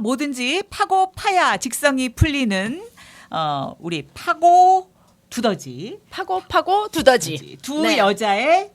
뭐든지 파고 파야 직성이 풀리는 우리 파고 두더지 파고 두더지. 두 네. 여자의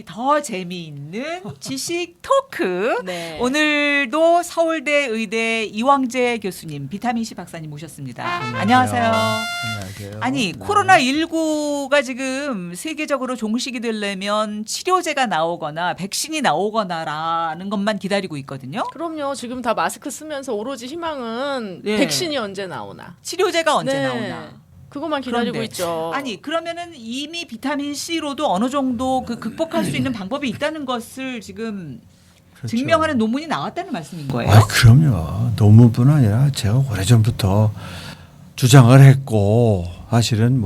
더 재미있는 지식 토크. 네. 오늘도 서울대 의대 이왕재 교수님, 비타민C 박사님 모셨습니다. 안녕하세요. 안녕하세요. 아니 네. 코로나19가 지금 세계적으로 종식이 되려면 치료제가 나오거나 백신이 나오거나라는 것만 기다리고 있거든요. 그럼요. 지금 다 마스크 쓰면서 오로지 희망은 네. 백신이 언제 나오나. 치료제가 언제 네. 나오나. 그것만 기다리고 그런데, 있죠. 아니 그러면은 이미 비타민 C로도 어느 정도 그 극복할 수 있는 방법이 있다는 것을 지금 그렇죠. 증명하는 논문이 나왔다는 말씀인 거예요? 아, 그럼요. 논문뿐 아니라 제가 오래전부터 주장을 했고 사실은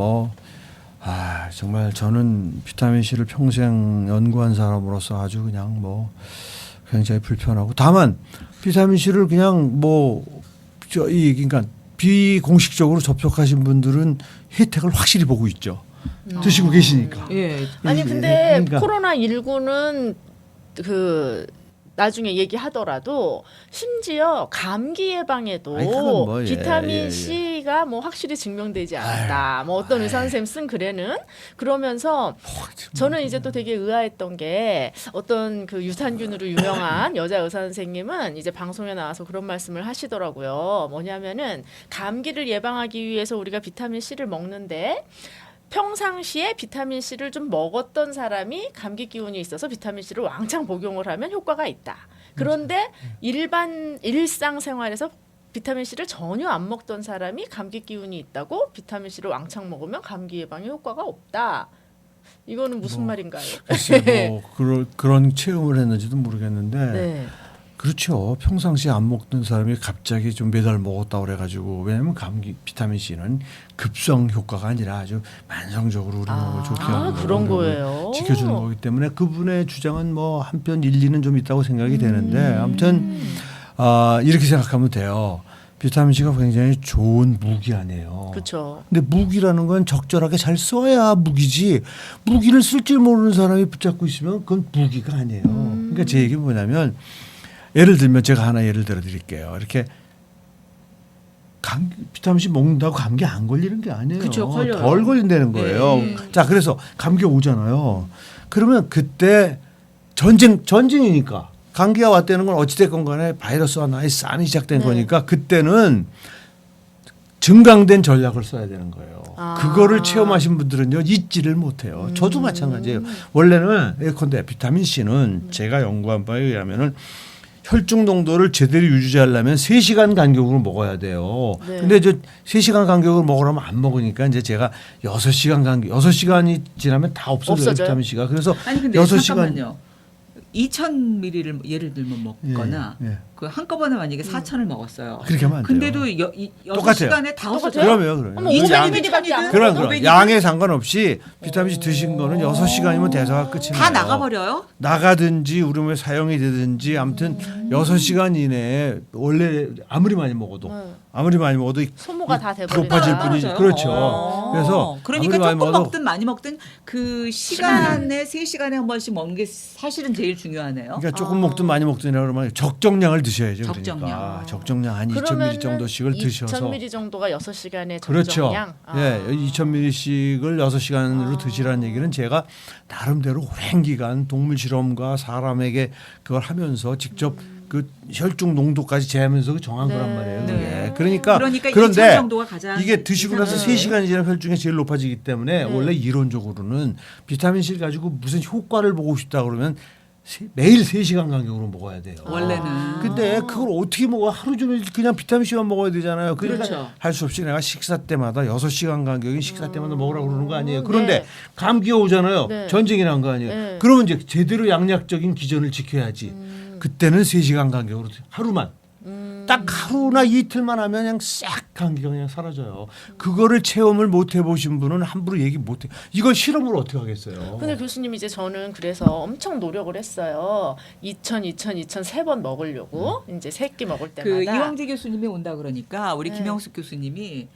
정말 저는 비타민 C를 평생 연구한 사람으로서 아주 그냥 굉장히 불편하고, 다만 비타민 C를 그냥 그러니까 비공식적으로 접촉하신 분들은 혜택을 확실히 보고 있죠. 드시고 계시니까. 예. 아니 근데 그러니까. 코로나19는 나중에 얘기하더라도 심지어 감기 예방에도 아니, 그건 비타민 C가 확실히 증명되지 않았다. 어떤 의사 선생님 쓴 글에는 그러면서 저는 이제 또 되게 의아했던 게 어떤 그 유산균으로 유명한 여자 의사 선생님은 이제 방송에 나와서 그런 말씀을 하시더라고요. 뭐냐면은 감기를 예방하기 위해서 우리가 비타민 C를 먹는데 평상시에 비타민 C를 좀 먹었던 사람이 감기 기운이 있어서 비타민 C를 왕창 복용을 하면 효과가 있다. 그런데 일상생활에서 비타민 C를 전혀 안 먹던 사람이 감기 기운이 있다고 비타민 C를 왕창 먹으면 감기 예방에 효과가 없다. 이거는 무슨 말인가요? 글쎄 그런 체험을 했는지도 모르겠는데 네. 그렇죠. 평상시에 안 먹던 사람이 갑자기 좀 매달 먹었다고 그래가지고, 왜냐하면 비타민 C는 급성 효과가 아니라 아주 만성적으로 우리 몸을 좋게 하는 그런 거예요. 지켜주는 거기 때문에 그분의 주장은 한편 일리는 좀 있다고 생각이 되는데, 아무튼 이렇게 생각하면 돼요. 비타민 C가 굉장히 좋은 무기 아니에요. 그렇죠. 근데 무기라는 건 적절하게 잘 써야 무기지, 무기를 쓸 줄 모르는 사람이 붙잡고 있으면 그건 무기가 아니에요. 그러니까 제 얘기는 뭐냐면, 예를 들면 제가 하나 예를 들어 드릴게요. 이렇게 비타민 C 먹는다고 감기 안 걸리는 게 아니에요. 그쵸, 걸려요. 덜 걸린다는 거예요. 자, 그래서 감기 오잖아요. 그러면 그때 전쟁이니까 감기가 왔다는 건 어찌됐건 간에 바이러스와 나의 싸움이 시작된 거니까 그때는 증강된 전략을 써야 되는 거예요. 그거를 체험하신 분들은요 잊지를 못해요. 저도 마찬가지예요. 원래는 예컨대 비타민 C는 제가 연구한 바에 의하면은 혈중 농도를 제대로 유지하려면 3시간 간격으로 먹어야 돼요. 네. 근데 3시간 간격으로 먹으라면 안 먹으니까 이제 제가 6시간이 지나면 다 없어져요. 비타민 C가. 그래서 아니 근데 6시간 잠깐만요. 2,000ml를 예를 들면 먹거나 예. 그 한꺼번에 만약에 4,000을 먹었어요. 그렇게 하면 안 돼요. 근데도 똑같아요. 6시간에 다 없어져요? 그럼. 어머, 그 2,000ml밖에 안 그럼 500 양에 상관없이 비타민 C 드신 거는 6시간이면 대사가 끝이 나요. 다 나가버려요? 나가든지 우리 몸에 사용이 되든지 아무튼 6시간 이내에 원래 아무리 많이 먹어도 소모가 다 부족해질 돼버리죠. 뿐이지. 그렇죠. 그래서 그러니까 아무리 많이 조금 먹어도 먹든 많이 먹든 그 시간에 3시간에 한 번씩 먹는 게 사실은 제일 중요하네요. 그러니까 조금 먹든 많이 먹든 그러면 적정량을 드셔야죠. 적정량. 그러니까 적정량 한 2,000ml 정도씩을 드셔서 2,000ml 정도가 6시간의 그렇죠. 적정량. 예, 2,000ml씩을 6시간으로 드시라는 얘기는 제가 나름대로 오랜 기간 동물 실험과 사람에게 그걸 하면서 직접 그 혈중 농도까지 재하면서 정한 거란 말이에요. 네. 그게. 그러니까 2,000 그런데 정도가 가장 이게 드시고 나서 이상은- 3시간이 지나면 혈중이 제일 높아지기 때문에 원래 이론적으로는 비타민 C를 가지고 무슨 효과를 보고 싶다 그러면 매일 3시간 간격으로 먹어야 돼요. 원래는. 근데 그걸 어떻게 먹어? 하루 종일 그냥 비타민 C만 먹어야 되잖아요. 그러니까 그렇죠. 할 수 없이 내가 식사 때마다 6시간 간격인 식사 때마다 먹으라고 그러는 거 아니에요. 그런데 감기가 오잖아요. 네. 전쟁이 난 거 아니에요. 네. 그러면 이제 제대로 양약적인 기전을 지켜야지. 그때는 3시간 간격으로 하루만. 딱 하루나 이틀만 하면 그냥 싹 감기가 그냥 사라져요. 그거를 체험을 못 해보신 분은 함부로 얘기 못 해. 이건 실험으로 어떻게 하겠어요. 근데 교수님 이제 저는 그래서 엄청 노력을 했어요. 2,000 세 번 먹으려고 이제 3끼 먹을 때마다. 그 이왕재 교수님이 온다 그러니까 우리 네. 김영숙 교수님이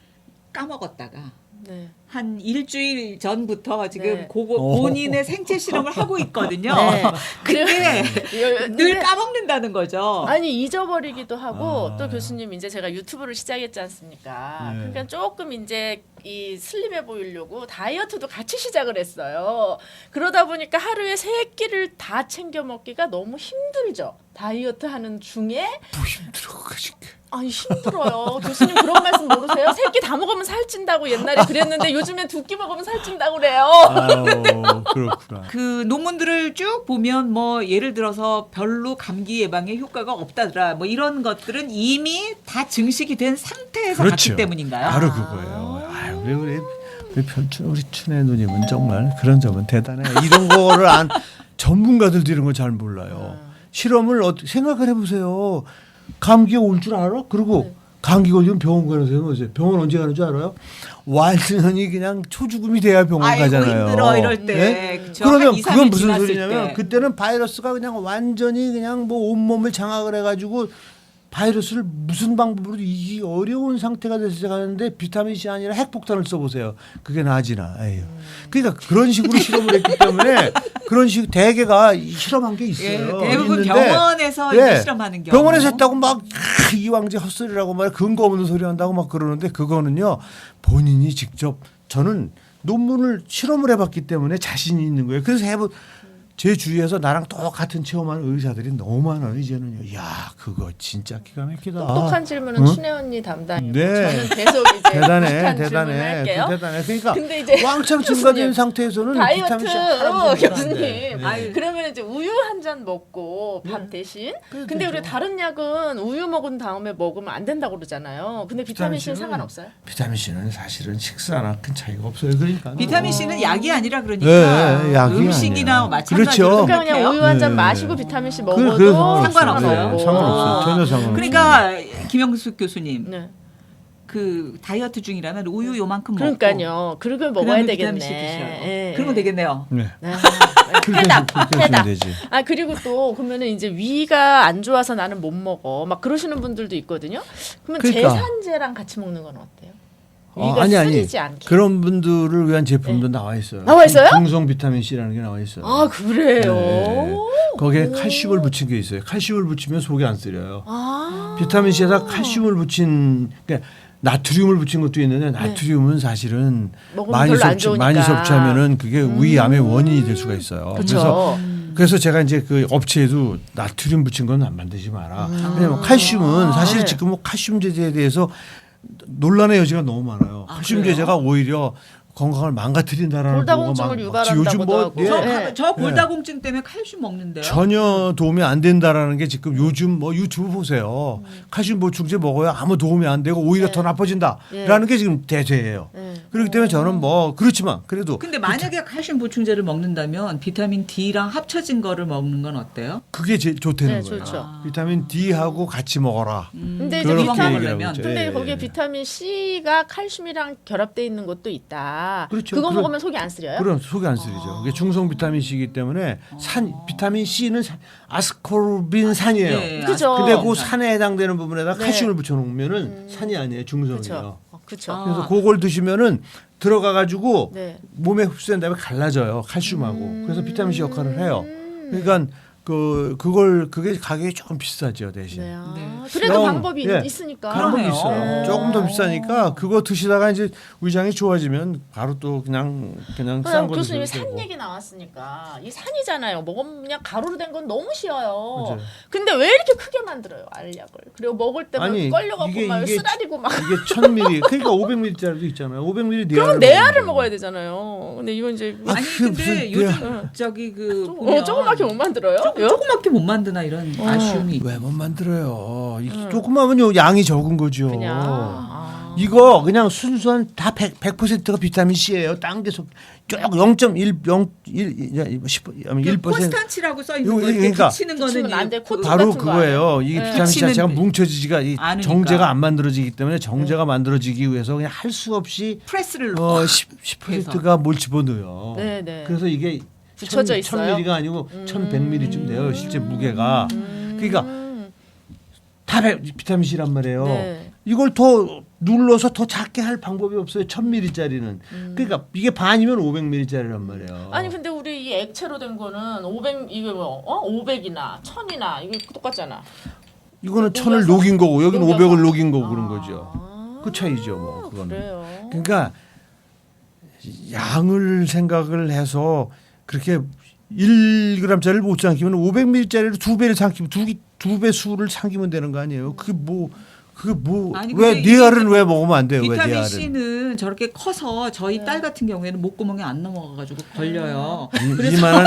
까먹었다가 네. 한 일주일 전부터 지금 네. 본인의 생체 실험을 하고 있거든요. 네. 근데 늘 근데 까먹는다는 거죠. 아니 잊어버리기도 하고 아. 또 교수님 이제 제가 유튜브를 시작했지 않습니까? 네. 그러니까 조금 이제 이 슬림해 보이려고 다이어트도 같이 시작을 했어요. 그러다 보니까 하루에 3끼를 다 챙겨 먹기가 너무 힘들죠. 다이어트 하는 중에 뭐 힘들어 가지고. 아니 힘들어요. 교수님 그런 말씀 모르세요? 3끼 다 먹으면 살찐다고 옛날에 그랬는데 요즘엔 2끼 먹으면 살찐다고 그래요. 아우, 그렇구나. 그 논문들을 쭉 보면 뭐 예를 들어서 별로 감기 예방에 효과가 없다더라 뭐 이런 것들은 이미 다 증식이 된 상태에서 갔기 때문인가요? 바로 그거예요. 아유, 우리 춘혜 누님은 정말 그런 점은 대단해. 이런 거를 안 전문가들도 이런 걸 잘 몰라요. 실험을 생각을 해보세요. 감기가 올 줄 알아? 그리고 네. 감기 걸리면 병원 가는 사람 병원 언제 가는 줄 알아요? 완전히 그냥 초죽음이 돼야 병원 아이고 가잖아요. 힘들어 이럴 때. 네? 그쵸? 그러면 한 2, 3일 그건 무슨 지났을 소리냐면 때. 그때는 바이러스가 그냥 완전히 그냥 뭐 온몸을 장악을 해가지고 바이러스를 무슨 방법으로도 이기기 어려운 상태가 돼서 가는데 비타민 C 아니라 핵폭탄을 써보세요. 그게 나아지나. 에휴. 그러니까 그런 식으로 실험을 했기 때문에 그런 식 대개가 실험한 게 있어요. 예, 대부분 있는데 병원에서 예, 이제 실험하는 경우. 병원에서 했다고 막 이왕제 헛소리라고 말 근거 없는 소리 한다고 막 그러는데 그거는요 본인이 직접 저는 논문을 실험을 해봤기 때문에 자신이 있는 거예요. 그래서 제 주위에서 나랑 똑같은 체험하는 의사들이 너무 많아요. 이제는요. 야 그거 진짜 기가 막히다. 똑똑한 질문은 응? 춘혜 언니 담당이고 네. 저는 계속 이제 대단해, 비슷한 대단해, 질문할게요. 대단해. 그러니까 근데 이제 왕창 증가된 상태에서는 다이어트 비타민 C 하나도 교수님 네. 아유. 그러면 이제 우유 한 잔 먹고 밥 대신 근데 우리 다른 약은 우유 먹은 다음에 먹으면 안 된다고 그러잖아요. 근데 비타민 C는 상관없어요? 비타민 C는 사실은 식사나 큰 차이가 없어요. 그러니까 비타민 C는 약이 아니라 그러니까 네, 약이 음식이나 아니에요. 마찬가지로 그렇죠. 그러니까 그냥 생각해요. 우유 한 잔 네. 마시고 비타민 C 그래 먹어도 상관없어요. 상관없어요. 전혀 상관없어요. 그러니까 김영숙 교수님 네. 그 다이어트 중이라면 우유 요만큼 먹고 그러니까요. 그걸 먹어야 그다음에 비타민 C 되겠네. 드셔요. 예. 그러면 되겠네요. 네. 네. 그렇게 해답. 그렇게 하시면 해답. 되지. 아 그리고 또 그러면은 이제 위가 안 좋아서 나는 못 먹어 막 그러시는 분들도 있거든요. 그러면 그러니까. 제산제랑 같이 먹는 건 어때요? 위가 아니 쓰리지 않게. 그런 분들을 위한 제품도 나와 있어요. 나와 있어요? 중성 비타민 C라는 게 나와 있어요. 아 그래요? 네. 거기에 칼슘을 붙인 게 있어요. 칼슘을 붙이면 속이 안 쓰려요. 아 비타민 C에다 칼슘을 붙인 그러니까 나트륨을 붙인 것도 있는데 나트륨은 사실은 먹으면 별로 안 좋으니까. 많이 섭취하면은 그게 위암의 원인이 될 수가 있어요. 그렇죠. 그래서 제가 이제 그 업체에도 나트륨 붙인 건 안 만들지 마라. 왜냐면 칼슘은 사실 네. 지금 뭐 칼슘 제제에 대해서 논란의 여지가 너무 많아요. 칼슘 그래요? 제제가 오히려 건강을 망가뜨린다라는 골다공증을 유발한다고도 요즘 뭐 하고. 예, 저 골다공증 때문에 칼슘 먹는데요. 전혀 도움이 안 된다라는 게 지금 요즘 뭐 유튜브 보세요. 칼슘 보충제 먹어야 아무 도움이 안 되고 오히려 네. 더 나빠진다라는 게 지금 대세예요. 네. 그렇기 때문에 저는 뭐 그렇지만 그래도 근데 만약에 칼슘 보충제를 먹는다면 비타민 D랑 합쳐진 거를 먹는 건 어때요? 그게 제일 좋다는 네, 거예요. 좋죠. 비타민 D하고 같이 먹어라. 근데 이제 그렇게 비타민 얘기를 하고 먹으려면 있죠. 근데 예. 거기에 비타민 C가 칼슘이랑 결합돼 있는 것도 있다. 그렇죠. 그거 그럼- 먹으면 속이 안 쓰려요? 그럼 속이 안 쓰리죠. 이게 중성 비타민 C이기 때문에 비타민 C는 아스코르빈 산이에요. 예, 그죠. 근데 그 산에 해당되는 부분에다 네. 칼슘을 붙여놓으면은 산이 아니에요, 중성이에요. 그렇죠. 그렇죠. 아. 그래서 그걸 드시면은 들어가가지고 네. 몸에 흡수된 다음에 갈라져요, 칼슘하고. 그래서 비타민 C 역할을 해요. 그러니까 그게 가격이 조금 비싸죠 대신. 네. 아, 네. 그래도 그럼, 방법이 예. 있으니까. 방법이 그러네요. 있어요. 조금 더 비싸니까 그거 드시다가 이제 위장이 좋아지면 바로 또 그냥 싼 거 교수님이 드셔도 산 되고. 얘기 나왔으니까 이 산이잖아요. 먹으면 그냥 가루로 된 건 너무 쉬워요. 맞아요. 근데 왜 이렇게 크게 만들어요 알약을? 그리고 먹을 때만 아니, 걸려갖고 막 이게 쓰라리고 막. 이게 1000ml 그러니까 500ml짜리도 있잖아요. 500ml 그러면 내 알을 먹어야 되잖아요. 근데 이건 이제 아, 아니 그게 근데 무슨- 요즘 저기 그 보면 조그맣게 못 만들어요? 조그맣게 못 만드나 이런 아쉬움이 왜 못 만들어요? 조그마면요 양이 적은 거죠. 그냥. 이거 그냥 순수한 다 100%가 비타민 C예요. 딴 게 조 0.1%. 콘스탄치라고 써 있는 거 이렇게 그러니까 붙이는 거는 붙이면 안 돼. 이게 코드 바로 같은 거 그거예요. 이게 네. 비타민 C 자체가 붙이는 뭉쳐지지가 않으니까. 정제가 안 만들어지기 때문에 정제가 만들어지기 위해서 그냥 할 수 없이 프레스를 10%가 뭘 집어넣어요. 네, 네. 그래서 이게 붙여져 있어요? 1000ml가 아니고 1100ml쯤 돼요. 실제 무게가. 그러니까 다 비타민 C란 말이에요. 네. 이걸 더 눌러서 더 작게 할 방법이 없어요. 1000ml짜리는. 그러니까 이게 반이면 500ml짜리란 말이에요. 아니 근데 우리 이 액체로 된 거는 500 이게 뭐 500이나 1000이나 이게 똑같잖아. 이거는 녹여서? 1000을 녹인 거고 여기는 녹여서? 500을 녹인 거고 그런 거죠. 그 차이죠, 뭐 그거는. 그래요. 그러니까 양을 생각을 해서 그렇게 1g짜리를 못 삼키면 500ml짜리를 2배를 삼키면 두 배 수를 삼키면 되는 거 아니에요? 아니, 왜 근데 네 알은 왜 먹으면 안 돼요? 왜 네 비타민 알은? C는 저렇게 커서 저희 딸 같은 경우에는 목구멍에 안 넘어가가지고 걸려요. 이만한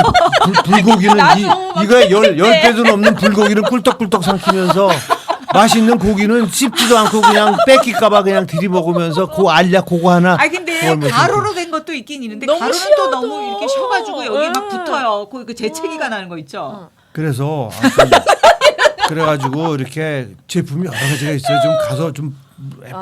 불고기는 나도 막 이거에 10개도 넘는 불고기는 꿀떡꿀떡 삼키면서 맛있는 고기는 씹지도 않고 그냥 뺏길까봐 그냥 들이먹으면서 그 알약 그거 하나. 아 근데 그걸 뭐 가루로 된 것도 있긴 있는데 너무 가루는 또 쉬워도. 너무 이렇게 쉬어가지고 여기 막 응. 붙어요. 그 재채기가 나는 거 있죠. 그래서 그래가지고 이렇게 제품이 여러 가지가 있어요. 좀 가서 좀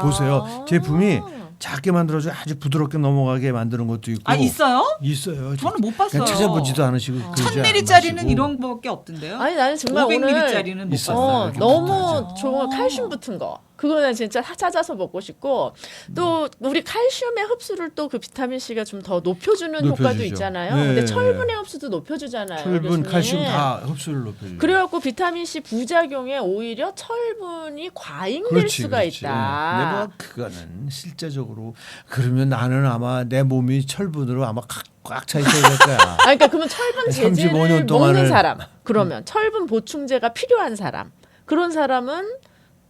보세요. 제품이 작게 만들어서 아주 부드럽게 넘어가게 만드는 것도 있고. 아 있어요? 있어요. 저는 못 봤어요. 그냥 찾아보지도 않으시고. 그러지 1000ml짜리는 마시고. 이런 거밖에 없던데요. 아니 나는 정말 오늘 500ml짜리는 못 있어요. 봤어요. 이렇게 너무 붙어야죠. 좋은 칼슘 붙은 거. 그거는 진짜 찾아서 먹고 싶고 또 우리 칼슘의 흡수를 또 그 비타민 C가 좀 더 높여주는 효과도 높여주죠. 있잖아요. 네. 근데 철분의 흡수도 높여주잖아요. 철분, 교수님. 칼슘 다 흡수를 높여줘요. 그래갖고 비타민 C 부작용에 오히려 철분이 과잉될 수가 근데 있다. 뭐 그거는 실제적으로 그러면 나는 아마 내 몸이 철분으로 아마 꽉 차 있어야 될 거야. 아, 그러니까 그러면 철분 35년 제제를 동안을- 먹는 사람, 그러면 철분 보충제가 필요한 사람, 그런 사람은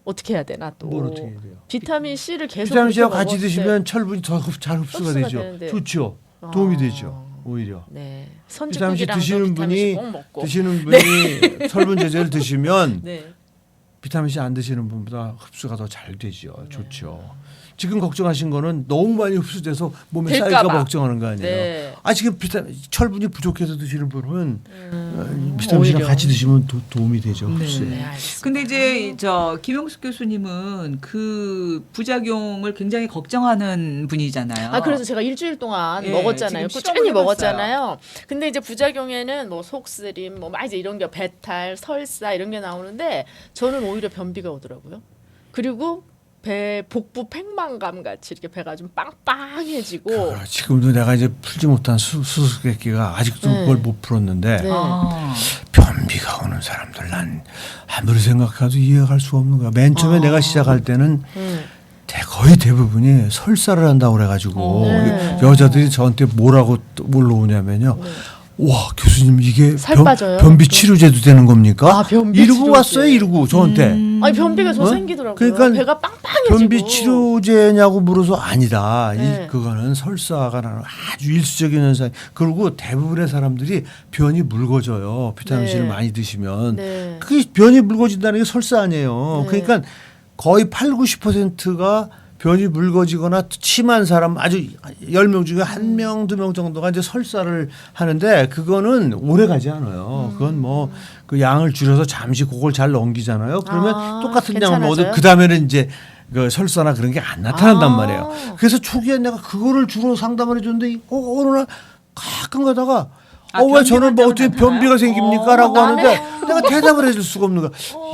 어떻게 해야 되나 또? 뭘 어떻게 해야 돼요? 비타민 C를 계속 비타민 C와 그렇게 같이 먹었을 때- 드시면 철분이 더 잘 흡수가 흡수가 되죠. 되는데. 좋죠. 도움이 되죠. 오히려. 네, 비타민 C 선지국이랑도 드시는 비타민 C 분이 꼭 먹고. 드시는 분이 철분 제제를 드시면 네. 비타민 C 안 드시는 분보다 흡수가 더 잘 되죠. 좋죠. 지금 걱정하신 거는 너무 많이 흡수돼서 몸에 될까 쌓일까 봐 봐. 걱정하는 거 아니에요. 네. 아 지금 철분이 부족해서 드시는 분은 비타민 C랑 오히려. 같이 드시면 도움이 되죠. 네. 흡수에. 네, 알겠습니다. 근데 이제 저 김용숙 교수님은 그 부작용을 굉장히 걱정하는 분이잖아요. 아 그래서 제가 일주일 동안 예, 먹었잖아요. 지금 꾸준히 시험을 먹었잖아요. 근데 이제 부작용에는 뭐 속쓰림, 뭐 막 이제 이런 게 배탈, 설사 이런 게 나오는데 저는 오히려 변비가 오더라고요. 그리고 복부 팽만감 같이 이렇게 배가 좀 빵빵해지고. 지금도 내가 이제 풀지 못한 수수께끼가 아직도 네. 그걸 못 풀었는데 네. 아. 변비가 오는 사람들 난 아무리 생각해도 이해할 수가 없는 거야. 맨 처음에 내가 시작할 때는 거의 대부분이 설사를 한다고 그래가지고 네. 여자들이 저한테 뭐라고 물어보냐면요. 와 교수님 이게 살 빠져요? 변비 치료제도 되는 겁니까? 아, 변비 이러고 치료제. 왔어요. 이러고 저한테. 아니 변비가 저 어? 생기더라고요. 그러니까 배가 빵빵해지고. 변비 치료제냐고 물어서 아니다. 네. 그거는 설사가 나는 아주 일시적인 현상. 그리고 대부분의 사람들이 변이 묽어져요. 비타민 C를 네. 많이 드시면. 네. 그게 변이 묽어진다는 게 설사 아니에요. 네. 그러니까 거의 80-90%가 변이 묽어지거나 심한 사람 아주 10명 중에 1명, 2명 정도가 이제 설사를 하는데 그거는 오래 가지 않아요. 그건 뭐 그 양을 줄여서 잠시 그걸 잘 넘기잖아요. 그러면 아, 똑같은 양을 먹어도 괜찮아져요? 그 다음에는 이제 그 설사나 그런 게 안 나타난단 아. 말이에요. 그래서 초기에 내가 그거를 주로 상담을 해줬는데 어느 날 가끔 가다가 아, 왜 저는 뭐 어떻게 변비가 변비가 생깁니까? 라고 하는데 내가 대답을 해줄 수가 없는 거야.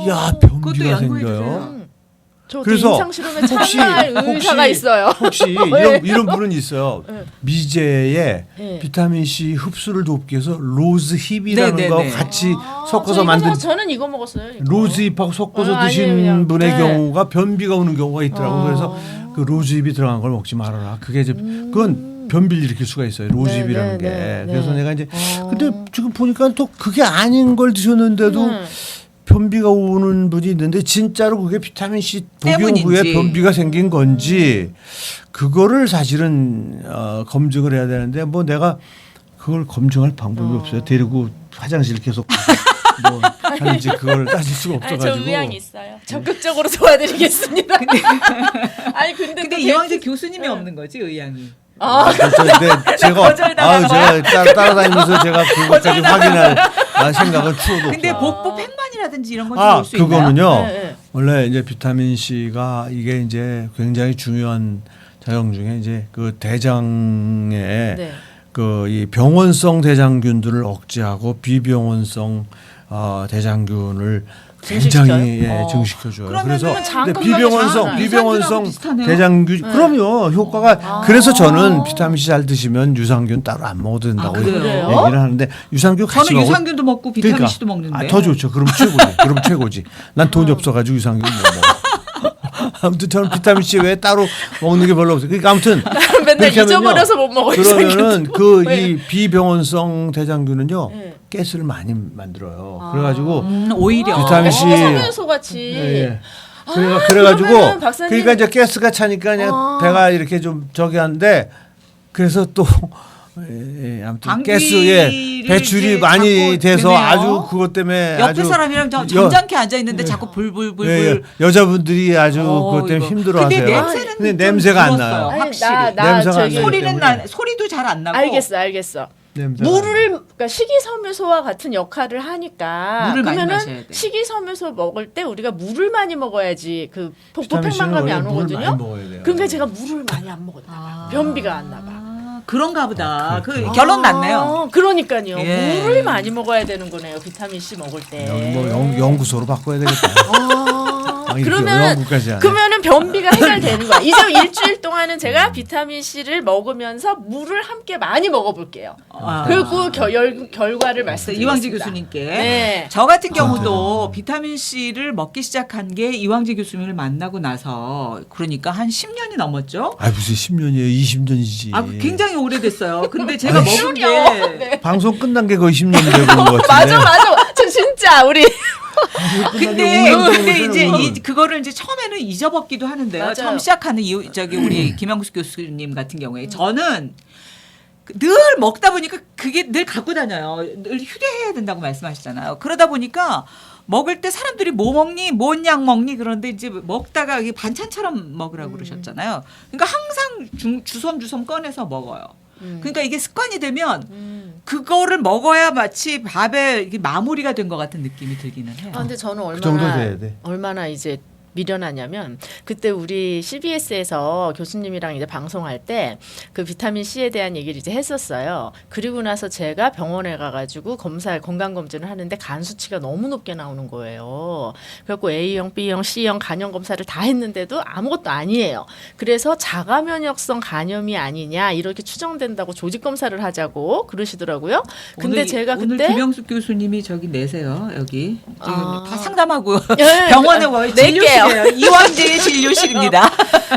야 그것도 변비가 양보해 생겨요. 주세요. 저 그래서 임상 실험에 참여할 의사가 있어요. 혹시 네. 이런 분은 있어요. 네. 미제에 네. 비타민 C 흡수를 돕기 위해서 로즈힙이라는 네, 네, 거 네. 같이 아, 섞어서 저 이거 만든 저는 이거 먹었어요. 이거. 로즈힙하고 섞어서 아니에요, 드시는 그냥. 분의 네. 경우가 변비가 오는 경우가 있더라고요. 어. 그래서 그 로즈힙이 들어간 걸 먹지 말아라. 그게 이제 그건 변비를 일으킬 수가 있어요. 로즈힙이라는 네, 네, 게. 네, 그래서 네. 내가 이제 어. 근데 지금 보니까 또 그게 아닌 걸 드셨는데도 변비가 오는 분이 있는데 진짜로 그게 비타민 C 복용 때문인지. 후에 변비가 생긴 건지 그거를 사실은 검증을 해야 되는데 뭐 내가 그걸 검증할 방법이 없어요. 데리고 화장실 계속 뭐 하는지 그걸 따질 수가 아니, 저 없어가지고. 의향이 있어요. 적극적으로 도와드리겠습니다. 아니 근데 근데 또 이왕이제 대표- 교수님이 없는 거지 의향이. 근데 제가 제가 따라다니면서 제가 그것까지 확인할 생각은 추워도 근데 없어요. 복부 팽만이라든지 이런 건 올 수 있나요? 그거는요. 네, 네. 원래 이제 비타민 C가 이게 이제 굉장히 중요한 작용 중에 이제 그 대장에 네. 그 이 병원성 대장균들을 억제하고 비병원성 대장균을 굉장히 증식시켜요? 증식시켜줘요. 그러면은 그래서 장 근데 건강에 비병원성 유산균하고 비슷하네요. 대장균 그럼요 효과가 그래서 저는 비타민 C 잘 드시면 유산균 따로 안 먹어도 된다고 그래요? 얘기를 하는데 유산균 같이 저는 먹어. 유산균도 먹고 비타민 C도 먹는데. 더 좋죠. 그럼 최고지. 그럼 최고지. 난 돈이 없어가지고 유산균 못 먹어. 아무튼 저는 비타민 C 외에 따로 먹는 게 별로 없어요. 그러니까 아무튼 맨날 그렇게 하면요. 잊어버려서 못 먹어요. 그러면은 그 왜? 이 비병원성 대장균은요 네. 가스를 많이 만들어요. 그래가지고 오히려 비타민 C. 섬유소 같이. 예. 그래가지고 그러면은 박사님- 그러니까 이제 가스가 차니까 그냥 배가 이렇게 좀 저기 하는데 그래서 또 아무튼 방귀를 가스에 배출이 이제 많이 자꾸 돼서 되네요. 아주 그것 때문에 옆에 아주 사람이랑 점잖게 앉아 있는데 자꾸 불불불불. 여자분들이 아주 그것 때문에 이거. 힘들어하세요. 근데 냄새는 근데 좀 냄새가 안 들었어요. 나요. 아니, 확실히. 나 냄새가 안 저기 나요. 소리는 때문에. 소리도 잘 안 나고. 알겠어. 냄새가 물을 그러니까 식이섬유소와 같은 역할을 하니까 물을 많이 그러면은 마셔야 돼. 식이섬유소 먹을 때 우리가 물을 많이 먹어야지 그 비타민 C는 복부팽만감이 원래 안 물을 많이 오거든요. 먹어야 돼요. 그러니까 제가 물을 많이 안 먹었나 봐. 변비가 안 나봐. 그런가 보다. 그 결론 났네요. 그러니까요. 예. 물을 많이 먹어야 되는 거네요. 비타민 C 먹을 때. 뭐 연구소로 바꿔야 되겠다. 이렇게 그러면 연구까지 하네. 그러면은 변비가 해결되는 거야. 이제 일주일 동안은 제가 비타민 C를 먹으면서 물을 함께 많이 먹어볼게요. 아. 그리고 결과를 말씀드리겠습니다. 이왕지 교수님께. 네. 저 같은 경우도 비타민 C를 먹기 시작한 게 이왕지 교수님을 만나고 나서 그러니까 한 10년이 넘었죠. 아 무슨 10년이에요? 20년이지. 아, 굉장히 오래됐어요. 근데 제가 아니, 먹은 네. 게 방송 끝난 게 거의 10년이 되고 온것 같은데. 맞아. 저 진짜 우리 근데 이제 그거를 이제 처음에는 잊어먹기도 하는데요. 맞아요. 처음 시작하는 우리 김영수 교수님 같은 경우에 저는 늘 먹다 보니까 그게 늘 갖고 다녀요. 늘 휴대해야 된다고 말씀하시잖아요. 그러다 보니까 먹을 때 사람들이 뭐 먹니, 뭔 약 먹니 그런데 이제 먹다가 이게 반찬처럼 먹으라고 그러셨잖아요. 그러니까 항상 주섬주섬 꺼내서 먹어요. 그러니까 이게 습관이 되면 그거를 먹어야 마치 밥에 이게 마무리가 된 것 같은 느낌이 들기는 해요. 근데 저는 그 정도 돼야 돼. 얼마나 이제 미련하냐면 그때 우리 CBS에서 교수님이랑 이제 방송할 때 그 비타민 C에 대한 얘기를 이제 했었어요. 그리고 나서 제가 병원에 가가지고 건강 검진을 하는데 간 수치가 너무 높게 나오는 거예요. 그래갖고 A형, B형, C형 간염 검사를 다 했는데도 아무것도 아니에요. 그래서 자가 면역성 간염이 아니냐 이렇게 추정된다고 조직 검사를 하자고 그러시더라고요. 근데 오늘, 제가 오늘 그때 김영숙 교수님이 저기 내세요 여기 지금 아. 다 상담하고 예, 병원에 와 낼게요. 진료실이에요. 이왕재 진료실입니다.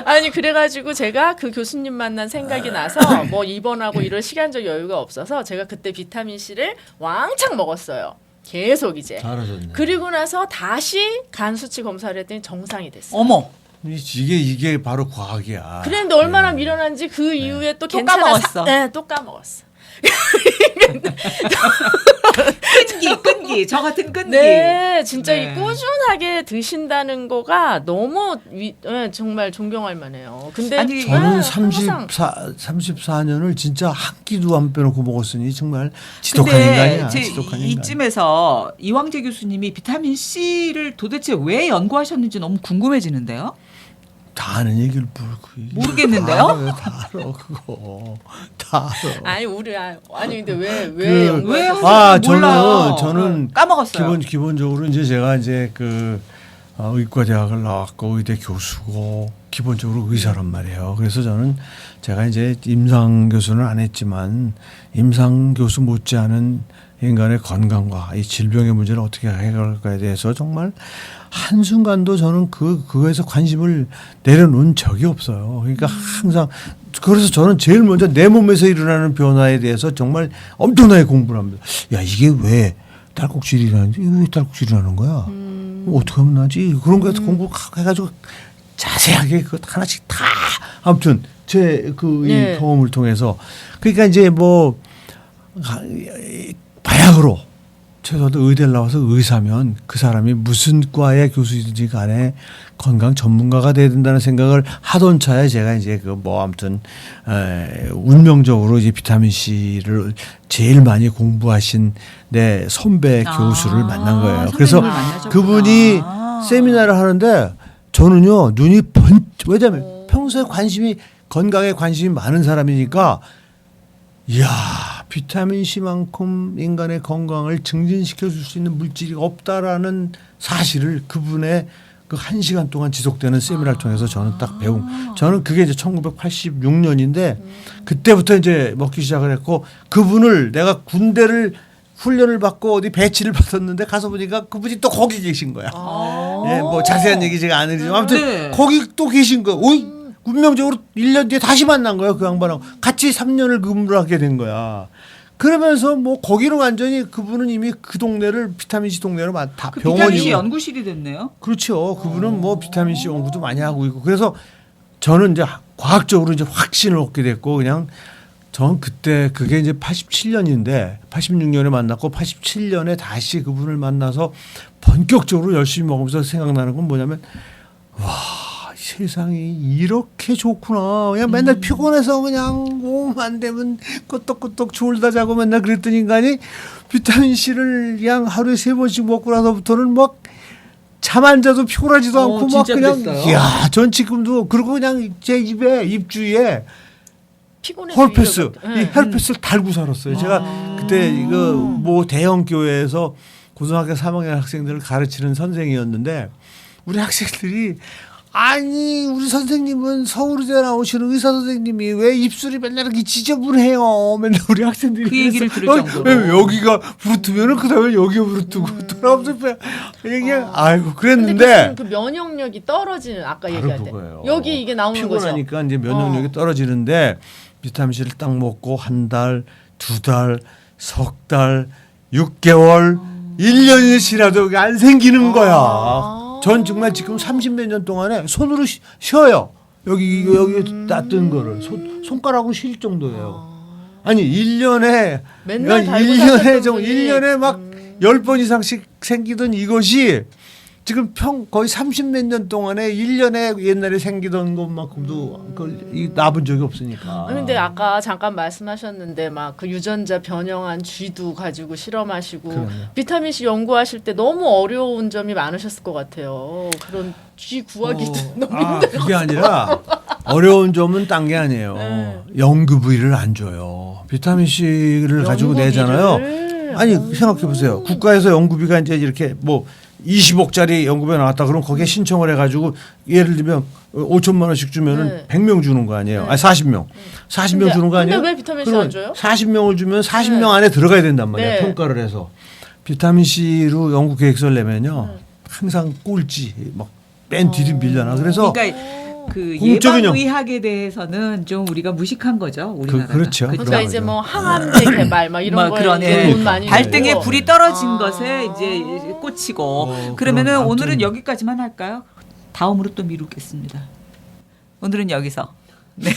아니 그래가지고 제가 그 교수님 만난 생각이 나서 뭐 입원하고 이럴 시간적 여유가 없어서 제가 그때 비타민 C를 왕창 먹었어요. 계속 이제. 잘하셨네. 그리고 나서 다시 간 수치 검사를 했더니 정상이 됐어요. 어머 이게 바로 과학이야. 그랬는데 얼마나 미련한지 그 이후에 또 또 괜찮아. 까먹었어. 네, 또 까먹었어. 끈기 저 같은 끈기. 네, 진짜 네. 이 꾸준하게 드신다는 거가 너무 정말 존경할 만해요. 근데 아니, 저는 항상 34년을 진짜 한 끼도 안 빼놓고 먹었으니 정말 지독한 근데 인간이야. 제 지독한 인간. 이쯤에서 이왕재 교수님이 비타민 C를 도대체 왜 연구하셨는지 너무 궁금해지는데요. 다 아는 얘기를 모르겠는데요? 다 알아 그거 다 알아. 아니 우리 아니 근데 왜 그- 연구를 왜 하셨어요? 하는지 몰라요. 저는 까먹었어요. 기본적으로 이제 제가 이제 그 의과대학을 나왔고 의대 교수고 기본적으로 의사란 말이에요. 그래서 저는 제가 이제 임상 교수는 안 했지만 임상 교수 못지않은 인간의 건강과 이 질병의 문제를 어떻게 해결할까에 대해서 정말 한순간도 저는 그거에서 관심을 내려놓은 적이 없어요. 그러니까 항상 그래서 저는 제일 먼저 내 몸에서 일어나는 변화에 대해서 정말 엄청나게 공부를 합니다. 야 이게 왜 딸꾹질이 나는지 이거 왜 딸꾹질이 나는 거야? 어떻게 하면 나지? 그런 거에서 공부해가지고 자세하게 그것 하나씩 다 아무튼 제 그 네. 이 경험을 통해서 그러니까 이제 뭐 바약으로 최소한 의대를 나와서 의사면 그 사람이 무슨 과의 교수이든지 간에 건강 전문가가 돼야 된다는 생각을 하던 차에 제가 이제 그 뭐 아무튼 운명적으로 이제 비타민 C를 제일 많이 공부하신 내 선배 교수를 만난 거예요. 그래서 선배님을 만나셨구나. 그분이 세미나를 하는데 저는요 눈이 왜냐면 평소에 건강에 관심이 많은 사람이니까 이야 비타민 C만큼 인간의 건강을 증진시켜 줄 수 있는 물질이 없다라는 사실을 그분의 그 1시간 동안 지속되는 세미나를 통해서 저는 딱 저는 그게 이제 1986년인데 그때부터 이제 먹기 시작을 했고 그분을 내가 군대를 훈련을 받고 어디 배치를 받았는데 가서 보니까 그분이 또 거기 계신 거야. 예, 뭐 자세한 얘기 제가 안 해드리지만 아무튼 네. 거기 또 계신 거야. 오이, 운명적으로 1년 뒤에 다시 만난 거예요. 그 양반하고 같이 3년을 근무를 하게 된 거야. 그러면서 뭐 거기는 완전히 그분은 이미 그 동네를 비타민C 동네로 다 그 비타민C 병원이고 연구실이 됐네요. 그렇죠. 그분은 뭐 비타민C 연구도 많이 하고 있고 그래서 저는 이제 과학적으로 이제 확신을 얻게 됐고 그냥 전 그때 그게 이제 87년인데 86년에 만났고 87년에 다시 그분을 만나서 본격적으로 열심히 먹으면서 생각나는 건 뭐냐면 와 세상이 이렇게 좋구나. 그냥 맨날 피곤해서 그냥 몸안 되면 끄떡끄떡 졸다 자고 맨날 그랬던 인간이 비타민C를 그냥 하루에 3번씩 먹고 나서부터는 막 잠 안 자도 피곤하지도 않고 막 진짜 그냥 그랬어요? 이야 전 지금도 그리고 그냥 제 입 주위에 피곤해서 헐패스 이러거든. 이 헬패스를 달고 살았어요. 제가 그때 이거 뭐 대형 교회에서 고등학교 3학년 학생들을 가르치는 선생이었는데 우리 학생들이 아니 우리 선생님은 서울대 나오시는 의사 선생님이 왜 입술이 맨날 이렇게 지저분해요. 맨날 우리 학생들이 그 얘기를 그래서 들을 정도로. 여기가 부르트면은 그다음에 여기가 부르트고 돌아오면서 얘기해. 아이고 근데 그랬는데 그 면역력이 떨어지는 아까 바로 얘기할 때 그거예요. 여기 이게 나오는 거죠. 피곤하니까 이제 면역력이 떨어지는데 비타민C를 딱 먹고 한 달, 2달, 석 달, 6개월, 1년이 지나도 여기 안 생기는 거야. 전 정말 지금 30몇 년 동안에 손으로 쉬어요. 여기 따뜻한 거를 손가락으로 쉴 정도예요. 아니 1년에 맨날 달고 1년에 사셨던 좀 분이 1년에 막 10번 이상씩 생기던 이것이 지금 거의 30몇 년 동안에 1년에 옛날에 생기던 것만큼도 그걸 나본 적이 없으니까. 근데 아까 잠깐 말씀하셨는데 막 그 유전자 변형한 쥐도 가지고 실험하시고 그럼요. 비타민C 연구하실 때 너무 어려운 점이 많으셨을 것 같아요. 그런 쥐 구하기도 너무 힘들어. 그게 아니라 어려운 점은 딴 게 아니에요. 네. 연구비를 안 줘요. 비타민C를 가지고 내잖아요. 아니 생각해 보세요. 국가에서 연구비가 이제 이렇게 뭐 20억짜리 연구비가 나왔다 그러면 거기에 신청을 해가지고 예를 들면 5천만 원씩 주면은 네. 100명 주는 거 아니에요? 아니 40명. 40명 주는 거 아니에요? 근데 왜 비타민C 안 줘요? 40명을 주면 40명 안에 들어가야 된단 말이에요. 네. 평가를 해서. 비타민C로 연구 계획서를 내면요. 항상 꼴찌 막 맨 뒤로 밀려나. 그래서 그러니까 그 공적인 예방의학에 대해서는 좀 우리가 무식한 거죠. 우리나라가. 그렇죠. 그죠? 그러니까 그런 이제 거죠. 뭐 항암제 개발 막 이런 뭐 거에 그런, 이제 예. 돈 많이 발등에 내고. 불이 떨어진 것에 이제 꽂히고 그러면은 그럼 아무튼- 오늘은 여기까지만 할까요? 다음으로 또 미루겠습니다. 오늘은 여기서. 네.